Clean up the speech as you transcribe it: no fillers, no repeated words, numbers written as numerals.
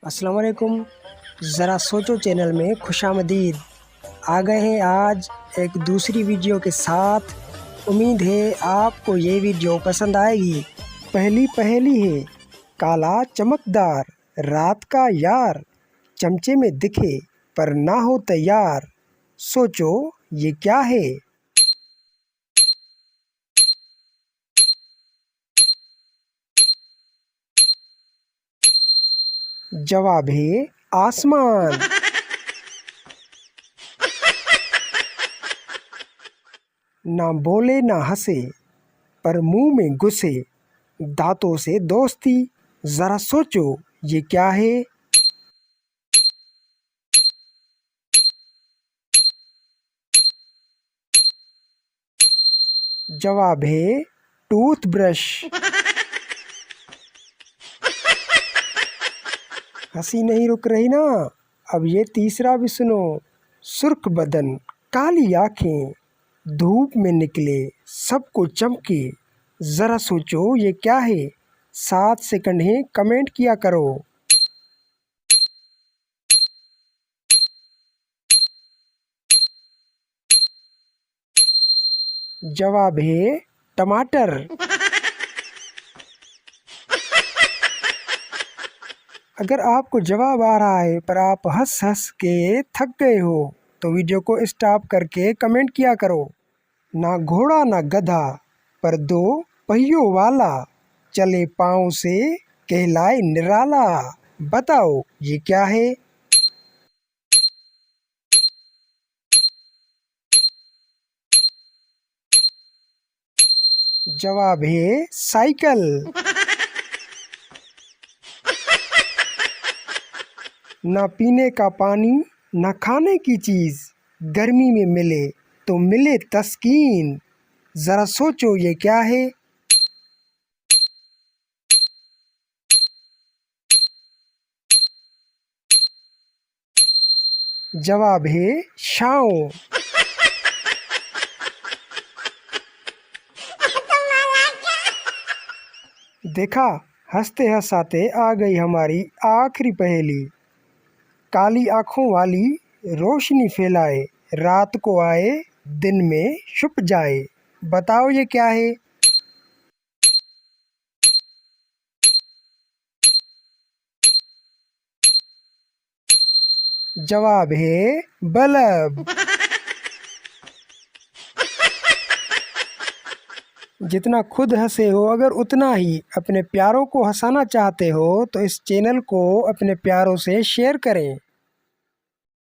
अस्सलाम वालेकुम। ज़रा सोचो चैनल में खुशामदीद। आ गए हैं आज एक दूसरी वीडियो के साथ। उम्मीद है आपको ये वीडियो पसंद आएगी। पहली पहेली है, काला चमकदार रात का यार, चमचे में दिखे पर ना हो तैयार। सोचो ये क्या है। जवाब है आसमान। ना बोले ना हंसे पर मुंह में घुसे, दांतों से दोस्ती। जरा सोचो ये क्या है। जवाब है टूथब्रश। हंसी नहीं रुक रही ना। अब ये तीसरा भी सुनो। सुर्ख बदन, काली आंखें, धूप में निकले सबको चमके। जरा सोचो ये क्या है। 7 सेकंड है, कमेंट किया करो। जवाब है टमाटर। अगर आपको जवाब आ रहा है पर आप हंस हंस के थक गए हो तो वीडियो को स्टॉप करके कमेंट किया करो। ना घोड़ा ना गधा पर 2 पहियों वाला, चले पाँव से कहलाए निराला। बताओ ये क्या है। जवाब है साइकिल। ना पीने का पानी ना खाने की चीज, गर्मी में मिले तो मिले तस्कीन। जरा सोचो ये क्या है। जवाब है छाँव। देखा, हंसते हंसाते आ गई हमारी आखिरी पहेली। काली आंखों वाली रोशनी फैलाए, रात को आए दिन में छुप जाए। बताओ ये क्या है। जवाब है बल्ब। जितना खुद हंसे हो, अगर उतना ही अपने प्यारों को हंसाना चाहते हो तो इस चैनल को अपने प्यारों से शेयर करें।